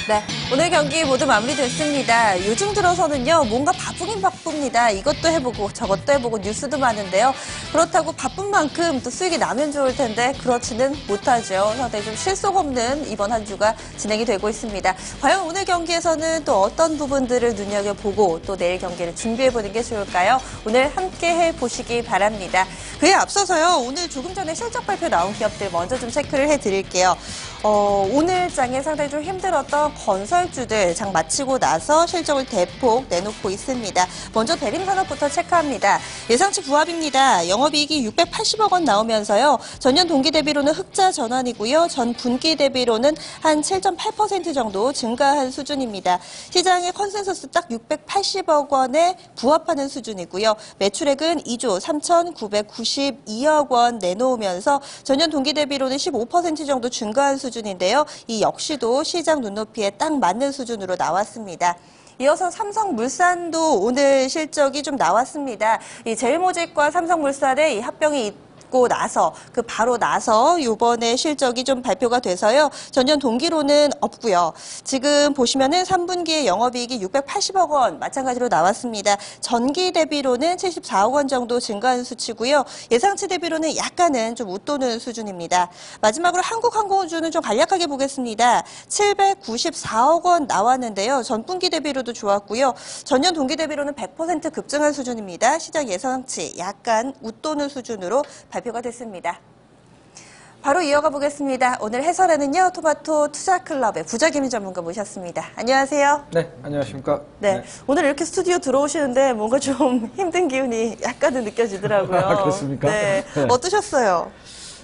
네, 오늘 경기 모두 마무리됐습니다. 요즘 들어서는요, 뭔가 바쁘긴 바쁩니다. 이것도 해보고 저것도 해보고 뉴스도 많은데요. 그렇다고 바쁜 만큼 또 수익이 나면 좋을 텐데 그렇지는 못하죠. 상당히 좀 실속 없는 이번 한 주가 진행이 되고 있습니다. 과연 오늘 경기에서는 또 어떤 부분들을 눈여겨보고 또 내일 경기를 준비해보는 게 좋을까요? 오늘 함께 해보시기 바랍니다. 그에 앞서서요, 오늘 조금 전에 실적 발표 나온 기업들 먼저 좀 체크를 해드릴게요. 오늘 장에 상당히 좀 힘들었던 건설주들 장 마치고 나서 실적을 대폭 내놓고 있습니다. 먼저 대림산업부터 체크합니다. 예상치 부합입니다. 영업이익이 680억 원 나오면서요. 전년 동기 대비로는 흑자 전환이고요. 전 분기 대비로는 한 7.8% 정도 증가한 수준입니다. 시장의 컨센서스 딱 680억 원에 부합하는 수준이고요. 매출액은 2조 3,992억 원 내놓으면서 전년 동기 대비로는 15% 정도 증가한 수준인데요. 이 역시도 시장 눈높이에 딱 맞는 수준으로 나왔습니다. 이어서 삼성물산도 오늘 실적이 좀 나왔습니다. 이 제일모직과 삼성물산의 이 합병이 나서 바로 나서 이번에 실적이 좀 발표가 돼서요. 전년 동기로는 없고요. 지금 보시면은 3분기에 영업이익이 680억 원 마찬가지로 나왔습니다. 전기 대비로는 74억 원 정도 증가한 수치고요. 예상치 대비로는 약간은 좀 웃도는 수준입니다. 마지막으로 한국항공우주는 좀 간략하게 보겠습니다. 794억 원 나왔는데요. 전분기 대비로도 좋았고요. 전년 동기 대비로는 100% 급증한 수준입니다. 시장 예상치 약간 웃도는 수준으로 발표가 됐습니다. 바로 이어가 보겠습니다. 오늘 해설에는요, 토마토 투자클럽의 부자김 전문가 모셨습니다. 안녕하세요. 네, 안녕하십니까. 네, 오늘 이렇게 스튜디오 들어오시는데 뭔가 좀 힘든 기운이 약간은 느껴지더라고요. 그렇습니까? 네, 어떠셨어요?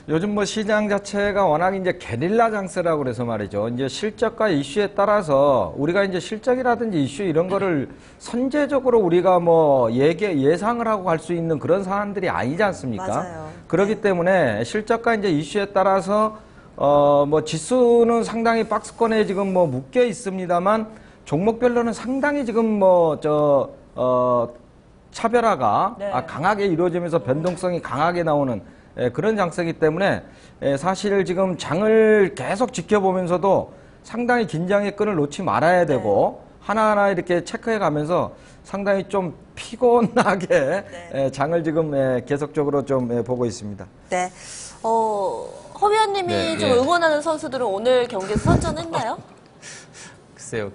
요즘 뭐 시장 자체가 워낙 이제 게릴라 장세라고 그래서 말이죠. 이제 실적과 이슈에 따라서 우리가 이제 실적이라든지 이슈 이런 거를 선제적으로 우리가 뭐 예상을 하고 갈 수 있는 그런 사안들이 아니지 않습니까? 맞아요. 그렇기 네. 때문에 실적과 이제 이슈에 따라서 뭐 지수는 상당히 박스권에 지금 뭐 묶여 있습니다만 종목별로는 상당히 지금 차별화가 네. 강하게 이루어지면서 변동성이 강하게 나오는 그런 장세이기 때문에 사실 지금 장을 계속 지켜보면서도 상당히 긴장의 끈을 놓지 말아야 되고 하나하나 이렇게 체크해 가면서 상당히 좀 피곤하게 장을 지금 계속적으로 좀 보고 있습니다. 네. 허 위원님이 좀 응원하는 선수들은 오늘 경기에서 선전했나요? 글쎄요,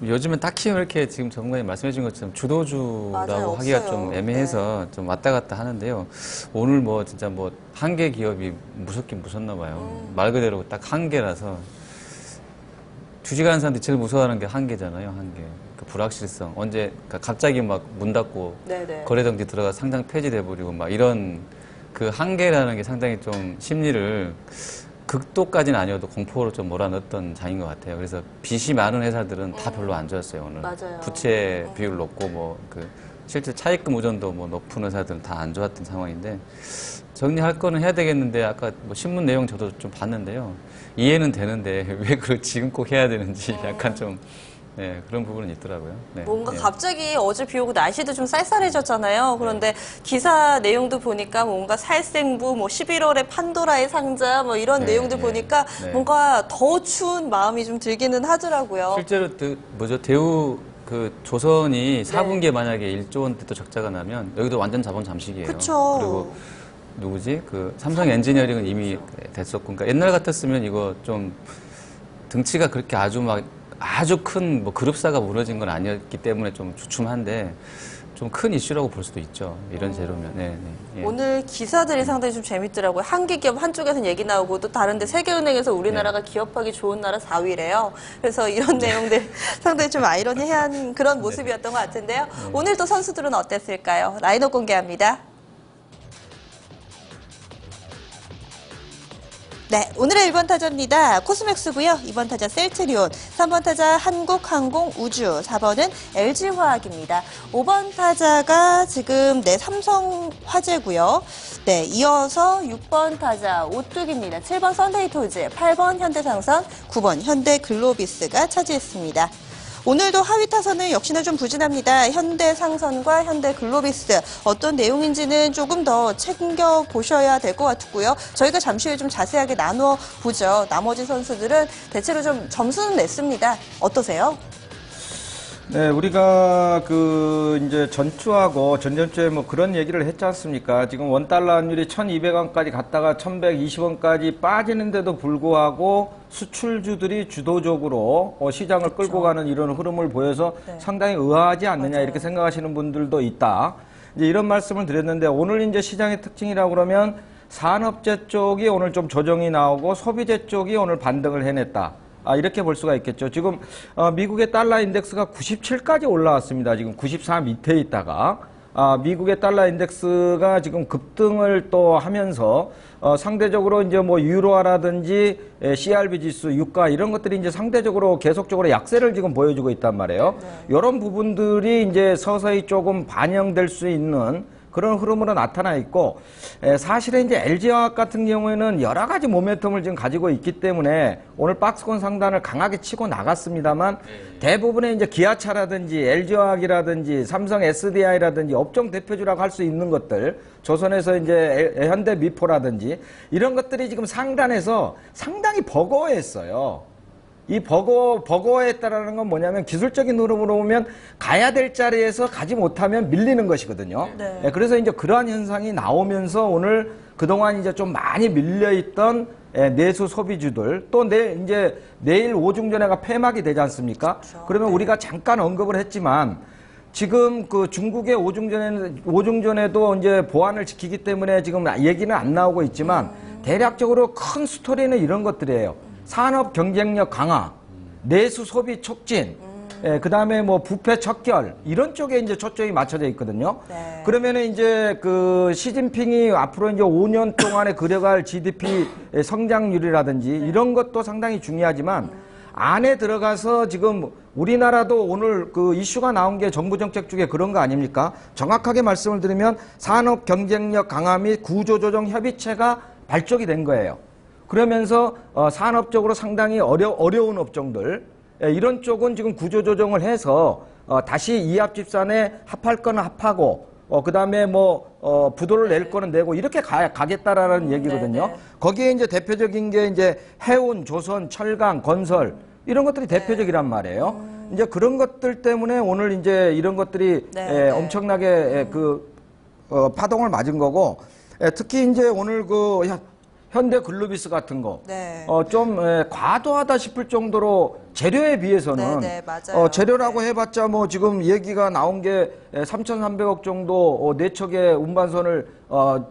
요즘은 딱히 이렇게 지금 전문가님 말씀해 주신 것처럼 주도주라고 맞아요, 하기가 없어요. 좀 애매해서 좀 왔다 갔다 하는데요. 오늘 뭐 진짜 뭐 한 개 기업이 무섭긴 무섭나 봐요. 말 그대로 딱 한 개라서 주식하는 사람들이 제일 무서워하는 게 한 개잖아요. 한 개. 그 불확실성. 언제 갑자기 막 문 닫고 거래정지 들어가 상장 폐지돼 버리고 막 이런 그 한계라는 게 상당히 좀 심리를 극도까지는 아니어도 공포로 좀 몰아넣었던 장인 것 같아요. 그래서 빚이 많은 회사들은 다 별로 안 좋았어요, 오늘. 맞아요. 부채 비율 높고 실제 차입금 의존도 높은 회사들은 다 안 좋았던 상황인데 정리할 거는 해야 되겠는데 아까 뭐 신문 내용 저도 좀 봤는데요. 이해는 되는데 왜 그걸 지금 꼭 해야 되는지 약간 좀 그런 부분은 있더라고요. 네. 뭔가 갑자기 어제 비 오고 날씨도 좀 쌀쌀해졌잖아요. 그런데 기사 내용도 보니까 뭔가 살생부, 11월에 판도라의 상자, 이런 내용들 보니까 뭔가 더 추운 마음이 좀 들기는 하더라고요. 실제로 대우 조선이 4분기에 만약에 1조 원대 적자가 나면 여기도 완전 자본 잠식이에요. 그쵸. 그리고 누구지? 삼성 엔지니어링은 이미 됐었고, 그러니까 옛날 같았으면 이거 좀 등치가 그렇게 아주 큰 그룹사가 무너진 건 아니었기 때문에 좀 주춤한데 좀 큰 이슈라고 볼 수도 있죠. 이런 재료면. 오늘 기사들이 상당히 좀 재밌더라고요. 한기 기업 한쪽에서는 얘기 나오고 또 다른데 세계은행에서 우리나라가 기업하기 좋은 나라 4위래요. 그래서 이런 내용들 상당히 좀 아이러니한 그런 모습이었던 것 같은데요. 오늘 또 선수들은 어땠을까요? 라인업 공개합니다. 네, 오늘의 1번 타자입니다. 코스맥스고요. 2번 타자 셀트리온, 3번 타자 한국항공우주, 4번은 LG화학입니다. 5번 타자가 지금 삼성화재고요. 네, 이어서 6번 타자 오뚝입니다. 7번 썬데이토즈, 8번 현대상선, 9번 현대글로비스가 차지했습니다. 오늘도 하위 타선은 역시나 좀 부진합니다. 현대상선과 현대글로비스 어떤 내용인지는 조금 더 챙겨보셔야 될 것 같고요. 저희가 잠시 후에 좀 자세하게 나누어 보죠. 나머지 선수들은 대체로 좀 점수는 냈습니다. 어떠세요? 네, 우리가 이제 전주하고 전전주에 뭐 그런 얘기를 했지 않습니까? 지금 원달러 환율이 1200원까지 갔다가 1120원까지 빠지는데도 불구하고 수출주들이 주도적으로 시장을 끌고 가는 이런 흐름을 보여서 네. 상당히 의아하지 않느냐 맞아요. 이렇게 생각하시는 분들도 있다. 이제 이런 말씀을 드렸는데 오늘 이제 시장의 특징이라고 그러면 산업재 쪽이 오늘 좀 조정이 나오고 소비재 쪽이 오늘 반등을 해냈다. 이렇게 볼 수가 있겠죠. 지금 미국의 달러 인덱스가 97까지 올라왔습니다. 지금 94 밑에 있다가 미국의 달러 인덱스가 지금 급등을 또 하면서 상대적으로 이제 뭐 유로화라든지 CRB 지수, 유가 이런 것들이 이제 상대적으로 계속적으로 약세를 지금 보여주고 있단 말이에요. 이런 부분들이 이제 서서히 조금 반영될 수 있는 그런 흐름으로 나타나 있고, 사실은 이제 LG화학 같은 경우에는 여러 가지 모멘텀을 지금 가지고 있기 때문에 오늘 박스권 상단을 강하게 치고 나갔습니다만 대부분의 이제 기아차라든지 LG화학이라든지 삼성 SDI라든지 업종 대표주라고 할 수 있는 것들, 조선에서 이제 현대미포라든지 이런 것들이 지금 상단에서 상당히 버거워했어요. 이 버거워했다라는 건 뭐냐면 기술적인 흐름으로 보면 가야 될 자리에서 가지 못하면 밀리는 것이거든요. 네. 그래서 이제 그러한 현상이 나오면서 오늘 그동안 이제 좀 많이 밀려있던 내수 소비주들 또 이제 내일 오중전에가 폐막이 되지 않습니까? 그렇죠. 그러면 네. 우리가 잠깐 언급을 했지만 지금 그 중국의 오중전에도 이제 보안을 지키기 때문에 지금 얘기는 안 나오고 있지만 대략적으로 큰 스토리는 이런 것들이에요. 산업 경쟁력 강화, 내수 소비 촉진, 그 다음에 뭐 부패 척결, 이런 쪽에 이제 초점이 맞춰져 있거든요. 네. 그러면은 이제 그 시진핑이 앞으로 이제 5년 동안에 그려갈 GDP 성장률이라든지 이런 것도 상당히 중요하지만 안에 들어가서 지금 우리나라도 오늘 그 이슈가 나온 게 정부 정책 중에 그런 거 아닙니까? 정확하게 말씀을 드리면 산업 경쟁력 강화 및 구조조정 협의체가 발족이 된 거예요. 그러면서 산업적으로 상당히 어려운 업종들 이런 쪽은 지금 구조조정을 해서 다시 이합집산에 합할 거는 합하고 그다음에 뭐 부도를 낼 거는 내고 이렇게 가겠다라는 얘기거든요. 네네. 거기에 이제 대표적인 게 이제 해운, 조선, 철강, 건설 이런 것들이 대표적이란 말이에요. 이제 그런 것들 때문에 오늘 이제 이런 것들이 네. 엄청나게 파동을 맞은 거고 특히 이제 오늘 그 현대글로비스 같은 거, 네. 좀 과도하다 싶을 정도로 재료에 비해서는 네, 맞아요. 재료라고 해봤자 뭐 지금 얘기가 나온 게 3,300억 정도 네 척의 운반선을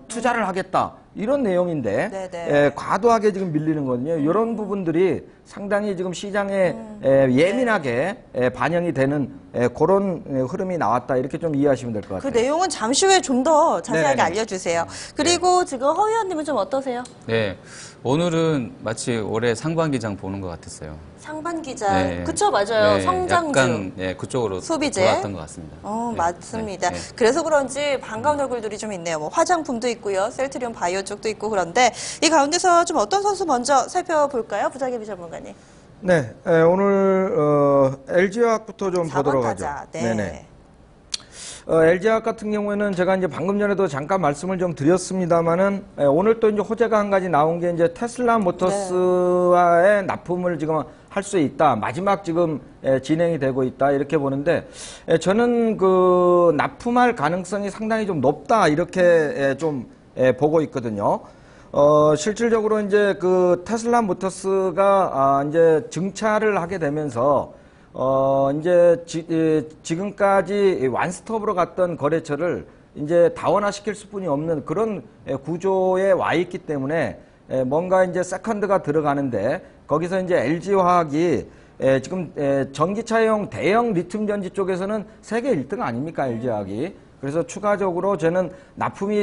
투자를 하겠다 이런 내용인데 네, 네. 과도하게 지금 밀리는 거거든요. 이런 부분들이 상당히 지금 시장에 예민하게 반영이 되는 그런 흐름이 나왔다 이렇게 좀 이해하시면 될 것 그 같아요. 내용은 잠시 후에 좀 더 자세하게 네네네. 알려주세요. 그리고 지금 허 의원님은 좀 어떠세요? 네, 오늘은 마치 올해 상반기장 보는 것 같았어요. 상반기장. 네. 그쵸, 맞아요. 네, 성장주. 약간 그쪽으로 소비재. 돌아왔던 것 같습니다. 네, 맞습니다. 네, 네. 그래서 그런지 반가운 얼굴들이 좀 있네요. 뭐 화장품도 있고요. 셀트리온 바이오 쪽도 있고 그런데 이 가운데서 좀 어떤 선수 먼저 살펴볼까요? 부장겸 전문가님. 네, 오늘 LG화학부터 좀 4번 보도록 타자. 하죠. 네. 네네. LG화학 같은 경우에는 제가 이제 방금 전에도 잠깐 말씀을 좀 드렸습니다만은 오늘 또 이제 호재가 한 가지 나온 게 이제 테슬라 모터스와의 납품을 지금 할 수 있다. 마지막 지금 진행이 되고 있다. 이렇게 보는데 저는 그 납품할 가능성이 상당히 좀 높다. 이렇게 좀 보고 있거든요. 실질적으로 이제 그 테슬라 모터스가 이제 증차를 하게 되면서 이제 지금까지 완스톱으로 갔던 거래처를 이제 다원화시킬 수뿐이 없는 그런 구조에 와 있기 때문에 뭔가 이제 세컨드가 들어가는데 거기서 이제 LG화학이 지금 전기차용 대형 리튬 전지 쪽에서는 세계 1등 아닙니까, LG화학이. 그래서 추가적으로 저는 납품이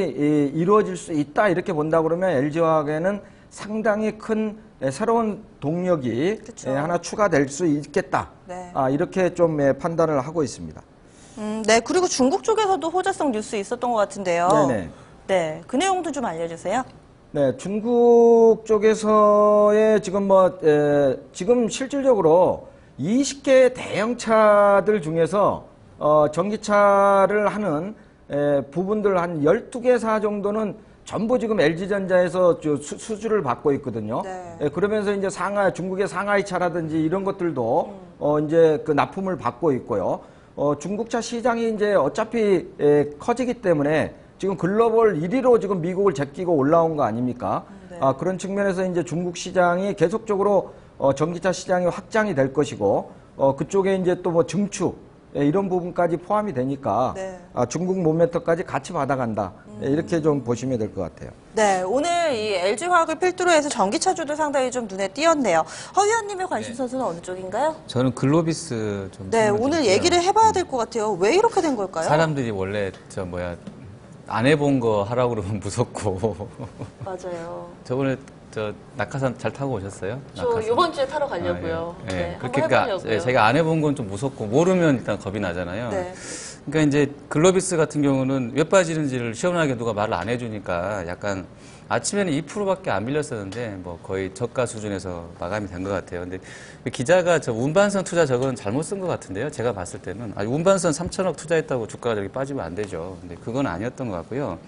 이루어질 수 있다 이렇게 본다 그러면 LG화학에는 상당히 큰 새로운 동력이 그쵸. 하나 추가될 수 있겠다. 네. 이렇게 좀 판단을 하고 있습니다. 네. 그리고 중국 쪽에서도 호재성 뉴스 있었던 것 같은데요. 네네. 네. 그 내용도 좀 알려주세요. 네, 중국 쪽에서의 지금 지금 실질적으로 20개 대형차들 중에서 전기차를 하는 부분들 한 12개사 정도는 전부 지금 LG전자에서 수주를 받고 있거든요. 네. 그러면서 이제 중국의 상하이차라든지 이런 것들도 이제 그 납품을 받고 있고요. 중국차 시장이 이제 어차피 커지기 때문에 지금 글로벌 1위로 지금 미국을 제끼고 올라온 거 아닙니까? 네. 그런 측면에서 이제 중국 시장이 계속적으로 전기차 시장이 확장이 될 것이고, 그쪽에 이제 또 뭐 증축, 이런 부분까지 포함이 되니까, 네. 중국 모멘텀까지 같이 받아간다. 이렇게 좀 보시면 될 것 같아요. 네, 오늘 이 LG화학을 필두로 해서 전기차주도 상당히 좀 눈에 띄었네요. 허 위원님의 관심 선수는 어느 쪽인가요? 저는 글로비스 좀. 네, 설명 오늘 드릴게요. 얘기를 해봐야 될 것 같아요. 왜 이렇게 된 걸까요? 사람들이 원래 안 해본 거 하라고 그러면 무섭고. 맞아요. 저번에 낙하산 잘 타고 오셨어요? 저 이번 주에 타러 가려고요. 예. 네, 그렇게 한번 해보려고요. 예, 제가 안 해본 건 좀 무섭고 모르면 일단 겁이 나잖아요. 네. 그러니까 이제 글로비스 같은 경우는 왜 빠지는지를 시원하게 누가 말을 안 해주니까 약간 아침에는 2%밖에 안 밀렸었는데 뭐 거의 저가 수준에서 마감이 된 것 같아요. 근데 그 기자가 저 운반선 투자 저거는 잘못 쓴 것 같은데요. 제가 봤을 때는 운반선 3천억 투자했다고 주가가 저렇게 빠지면 안 되죠. 근데 그건 아니었던 것 같고요.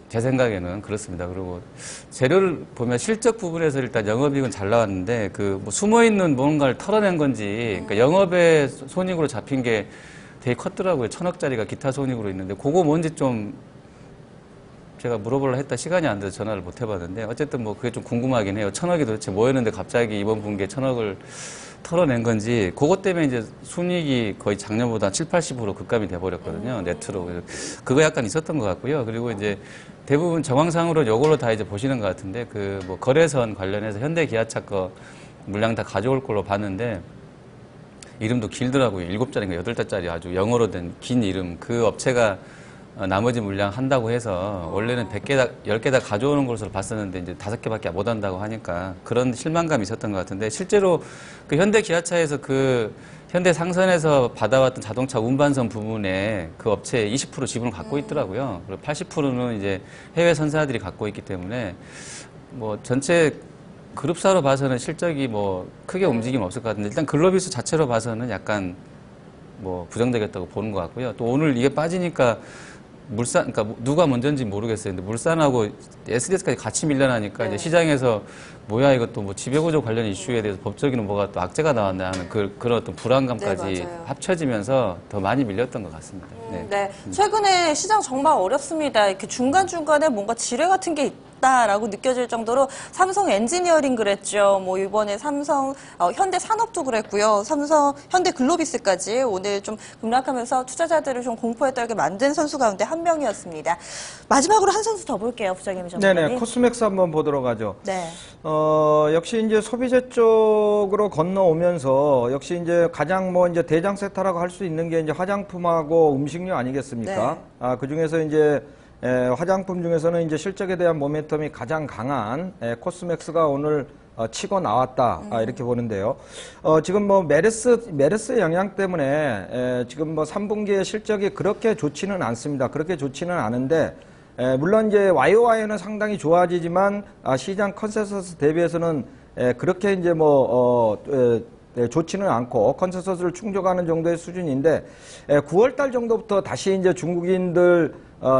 제 생각에는 그렇습니다. 그리고 재료를 보면 실적 부분에서 일단 영업이익은 잘 나왔는데 뭐 숨어있는 뭔가를 털어낸 건지, 그러니까 영업의 손익으로 잡힌 게 되게 컸더라고요. 1,000억짜리가 기타 손익으로 있는데, 그거 뭔지 좀 제가 물어보려 했다 시간이 안 돼서 전화를 못 해봤는데, 어쨌든 뭐 그게 좀 궁금하긴 해요. 1,000억이 도대체 뭐였는데 갑자기 이번 분기에 1,000억을 털어낸 건지, 그것 때문에 이제 순이익이 거의 작년보다 7, 80% 급감이 돼버렸거든요. 네트로. 그거 약간 있었던 것 같고요. 그리고 이제 대부분 정황상으로 요걸로 다 이제 보시는 것 같은데, 뭐 거래선 관련해서 현대 기아차 거 물량 다 가져올 걸로 봤는데, 이름도 길더라고요. 7자리인가 8자짜리 아주 영어로 된 긴 이름. 그 업체가 나머지 물량 한다고 해서 원래는 10개 다 가져오는 것으로 봤었는데 이제 5개밖에 못 한다고 하니까 그런 실망감이 있었던 것 같은데, 실제로 그 현대 기아차에서 현대 상선에서 받아왔던 자동차 운반선 부분에 그 업체에 20% 지분을 갖고 있더라고요. 그리고 80%는 이제 해외 선사들이 갖고 있기 때문에 뭐 전체 그룹사로 봐서는 실적이 뭐 크게 움직임 없을 것 같은데, 일단 글로비스 자체로 봐서는 약간 뭐 부정되겠다고 보는 것 같고요. 또 오늘 이게 빠지니까 그러니까 누가 먼저인지 모르겠어요. 근데 물산하고 SDS까지 같이 밀려나니까 이제 시장에서 뭐야 이것도 뭐 지배구조 관련 이슈에 대해서 법적인 뭐가 또 악재가 나왔나 하는 그런 어떤 불안감까지 네, 맞아요. 합쳐지면서 더 많이 밀렸던 것 같습니다. 네. 최근에 시장 정말 어렵습니다. 이렇게 중간중간에 뭔가 지뢰 같은 게 있다라고 느껴질 정도로 삼성 엔지니어링 그랬죠. 뭐 이번에 현대 산업도 그랬고요. 현대 글로비스까지 오늘 좀 급락하면서 투자자들을 좀 공포에 떨게 만든 선수 가운데 한 명이었습니다. 마지막으로 한 선수 더 볼게요, 부장님 전문가님. 네네, 코스맥스 한번 보도록 하죠. 네. 역시 이제 소비재 쪽으로 건너오면서 역시 이제 가장 뭐 이제 대장 세타라고 할 수 있는 게 이제 화장품하고 음식료 아니겠습니까? 네. 그 중에서 이제 화장품 중에서는 이제 실적에 대한 모멘텀이 가장 강한 코스맥스가 오늘 치고 나왔다, 이렇게 보는데요. 지금 뭐 메르스 영향 때문에 지금 뭐 3분기의 실적이 그렇게 좋지는 않습니다. 그렇게 좋지는 않은데, 물론 이제 YOY는 상당히 좋아지지만 시장 컨센서스 대비해서는 그렇게 이제 좋지는 않고 컨센서스를 충족하는 정도의 수준인데, 9월달 정도부터 다시 이제 중국인들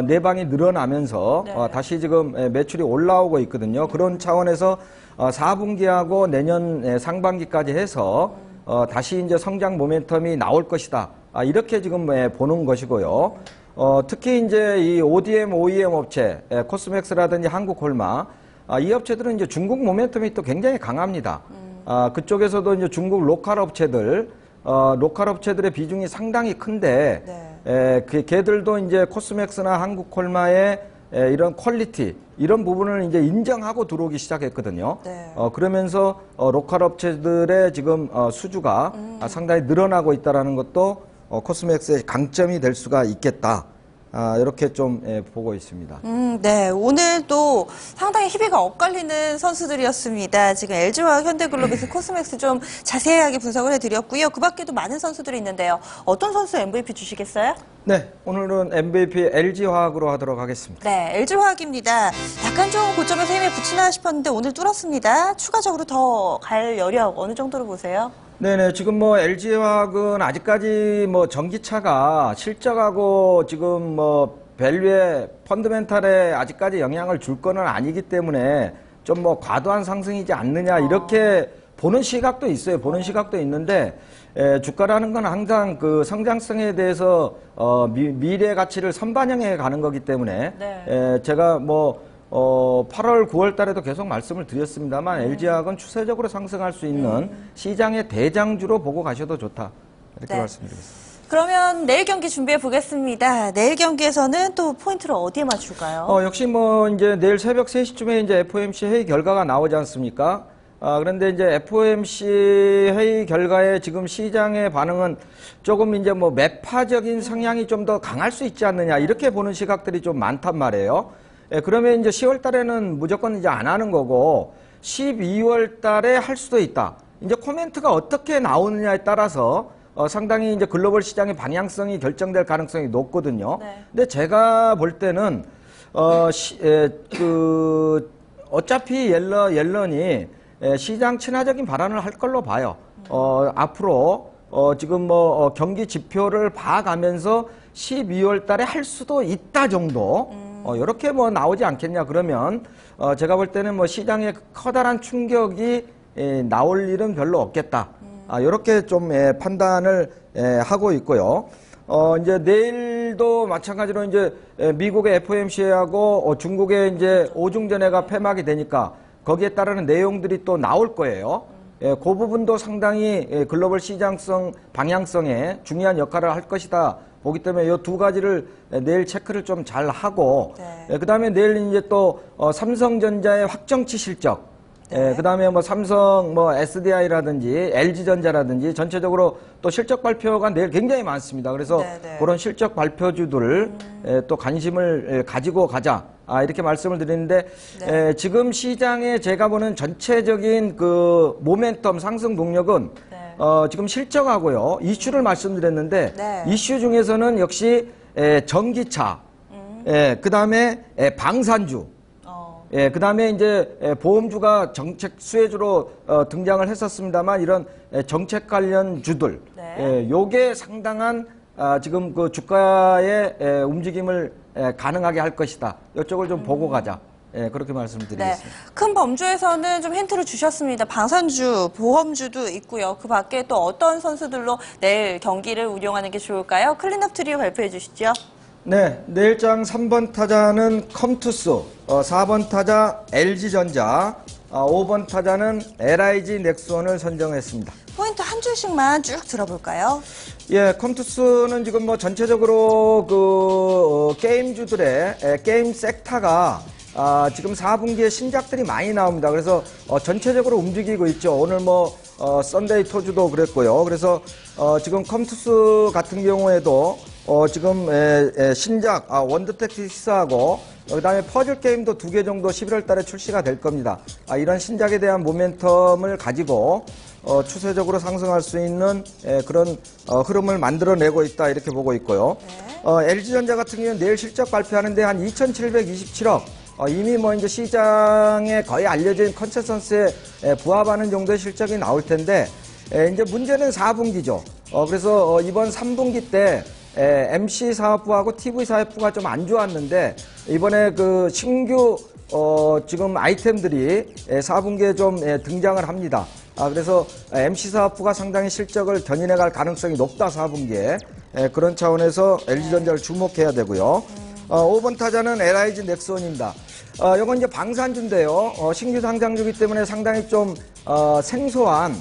내방이 늘어나면서 다시 지금 매출이 올라오고 있거든요. 그런 차원에서 4분기하고 내년 상반기까지 해서 다시 이제 성장 모멘텀이 나올 것이다, 이렇게 지금 보는 것이고요. 특히 이제 이 ODM, OEM 업체, 코스맥스라든지 한국홀마, 이 업체들은 이제 중국 모멘텀이 또 굉장히 강합니다. 그쪽에서도 이제 중국 로컬 업체들의 비중이 상당히 큰데, 걔들도 이제 코스맥스나 한국홀마의 이런 퀄리티, 이런 부분을 이제 인정하고 들어오기 시작했거든요. 그러면서 로컬 업체들의 지금 수주가 상당히 늘어나고 있다는 것도 코스맥스의 강점이 될 수가 있겠다, 이렇게 좀 보고 있습니다. 네. 오늘도 상당히 희비가 엇갈리는 선수들이었습니다. 지금 LG화학, 현대글로비스, 코스맥스 좀 자세하게 분석을 해드렸고요. 그 밖에도 많은 선수들이 있는데요. 어떤 선수 MVP 주시겠어요? 네, 오늘은 MVP LG화학으로 하도록 하겠습니다. 네, LG화학입니다. 약간 좀 고점에서 힘이 붙이나 싶었는데 오늘 뚫었습니다. 추가적으로 더 갈 여력 어느 정도로 보세요? 네네, 지금 뭐 LG화학은 아직까지 뭐 전기차가 실적하고 지금 뭐 밸류에 펀드멘탈에 아직까지 영향을 줄 거는 아니기 때문에 좀 뭐 과도한 상승이지 않느냐 이렇게 보는 시각도 있어요. 보는 시각도 있는데 주가라는 건 항상 그 성장성에 대해서 미래 가치를 선반영해 가는 거기 때문에 네. 제가 뭐 8월, 9월 달에도 계속 말씀을 드렸습니다만 LG화학은 추세적으로 상승할 수 있는 시장의 대장주로 보고 가셔도 좋다. 이렇게 네. 말씀드리겠습니다. 그러면 내일 경기 준비해 보겠습니다. 내일 경기에서는 또 포인트를 어디에 맞출까요? 역시 뭐 이제 내일 새벽 3시쯤에 이제 FOMC 회의 결과가 나오지 않습니까? 그런데 이제 FOMC 회의 결과에 지금 시장의 반응은 조금 이제 뭐 매파적인 성향이 좀 더 강할 수 있지 않느냐 이렇게 보는 시각들이 좀 많단 말이에요. 그러면 이제 10월 달에는 무조건 이제 안 하는 거고 12월 달에 할 수도 있다. 이제 코멘트가 어떻게 나오느냐에 따라서 상당히 이제 글로벌 시장의 방향성이 결정될 가능성이 높거든요. 네. 근데 제가 볼 때는 어차피 옐런이 시장 친화적인 발언을 할 걸로 봐요. 앞으로 지금 뭐 경기 지표를 봐가면서 12월 달에 할 수도 있다 정도. 이렇게 뭐 나오지 않겠냐 그러면 제가 볼 때는 뭐 시장에 커다란 충격이 나올 일은 별로 없겠다. 이렇게 좀 판단을 하고 있고요. 이제 내일도 마찬가지로 이제 미국의 FOMC하고 중국의 이제 오중전회가 폐막이 되니까 거기에 따르는 내용들이 또 나올 거예요. 그 부분도 상당히 글로벌 시장성 방향성에 중요한 역할을 할 것이다. 보기 때문에 이 두 가지를 내일 체크를 좀 잘 하고, 네. 그 다음에 내일 이제 또 삼성전자의 확정치 실적, 네. 그 다음에 뭐 삼성, 뭐 SDI라든지 LG전자라든지 전체적으로 또 실적 발표가 내일 굉장히 많습니다. 그래서 네. 그런 실적 발표주들 또 관심을 가지고 가자. 이렇게 말씀을 드리는데 네. 지금 시장에 제가 보는 전체적인 그 모멘텀 상승 동력은 네. 지금 실적하고요. 이슈를 말씀드렸는데 네. 이슈 중에서는 역시 전기차, 그 다음에 방산주, 그 다음에 이제 보험주가 정책 수혜주로 등장을 했었습니다만 이런 정책 관련 주들, 네. 요게 상당한 지금 그 주가의 움직임을 가능하게 할 것이다. 이쪽을 좀 보고 가자. 그렇게 네. 말씀드리겠습니다. 큰 범주에서는 좀 힌트를 주셨습니다. 방산주, 보험주도 있고요. 그 밖에 또 어떤 선수들로 내일 경기를 운영하는 게 좋을까요? 클린업 트리오 발표해 주시죠. 네, 내일장 3번 타자는 컴투스, 4번 타자 LG전자, 5번 타자는 LIG 넥스원을 선정했습니다. 포인트 한 줄씩만 쭉 들어볼까요? 예, 컴투스는 지금 뭐 전체적으로 그 게임주들의 게임 섹터가 지금 4분기에 신작들이 많이 나옵니다. 그래서 전체적으로 움직이고 있죠. 오늘 뭐 썬데이 토주도 그랬고요. 그래서 지금 컴투스 같은 경우에도 지금 신작 원더 택티스하고 그다음에 퍼즐 게임도 2개 정도 11월 달에 출시가 될 겁니다. 이런 신작에 대한 모멘텀을 가지고 추세적으로 상승할 수 있는 그런 흐름을 만들어내고 있다 이렇게 보고 있고요. LG전자 같은 경우는 내일 실적 발표하는데 한 2,727억 이미 뭐 이제 시장에 거의 알려진 컨센서스에 부합하는 정도의 실적이 나올 텐데 이제 문제는 4분기죠. 그래서 이번 3분기 때 MC 사업부하고 TV 사업부가 좀 안 좋았는데 이번에 그 신규 지금 아이템들이 4분기에 좀 등장을 합니다. 그래서 MC 사업부가 상당히 실적을 견인해 갈 가능성이 높다 4분기에 그런 차원에서 LG전자를 주목해야 되고요. 5번 타자는 LIG 넥스원입니다. 이건 이제 방산주인데요. 신규 상장주기 때문에 상당히 좀 생소한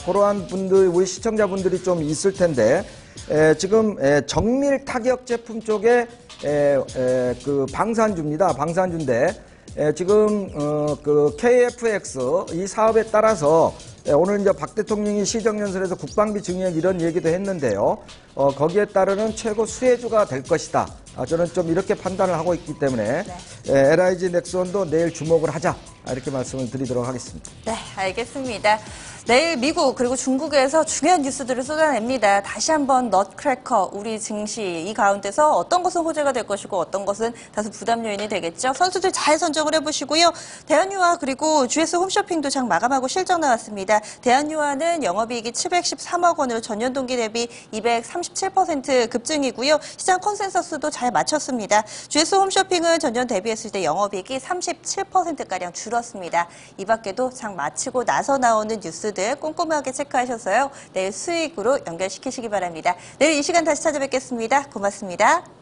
그러한 분들 우리 시청자분들이 좀 있을 텐데 지금 정밀 타격 제품 쪽에 그 방산주입니다. 방산주인데 지금 그 KFX 이 사업에 따라서 오늘 이제 박 대통령이 시정연설에서 국방비 증액 이런 얘기도 했는데요. 거기에 따르는 최고 수혜주가 될 것이다. 저는 좀 이렇게 판단을 하고 있기 때문에 LIG 넥스원도 내일 주목을 하자 이렇게 말씀을 드리도록 하겠습니다. 네, 알겠습니다. 내일 미국 그리고 중국에서 중요한 뉴스들을 쏟아냅니다. 다시 한번 넛크래커, 우리 증시 이 가운데서 어떤 것은 호재가 될 것이고 어떤 것은 다소 부담 요인이 되겠죠. 선수들 잘 선정을 해보시고요. 대한유화 그리고 GS 홈쇼핑도 장 마감하고 실적 나왔습니다. 대한유화는 영업이익이 713억 원으로 전년 동기 대비 237% 급증이고요. 시장 컨센서스도 잘 맞췄습니다. GS 홈쇼핑은 전년 대비했을 때 영업이익이 37%가량 줄었습니다. 이 밖에도 장 마치고 나서 나오는 뉴스들 꼼꼼하게 체크하셔서요. 내일 수익으로 연결시키시기 바랍니다. 내일 이 시간 다시 찾아뵙겠습니다. 고맙습니다.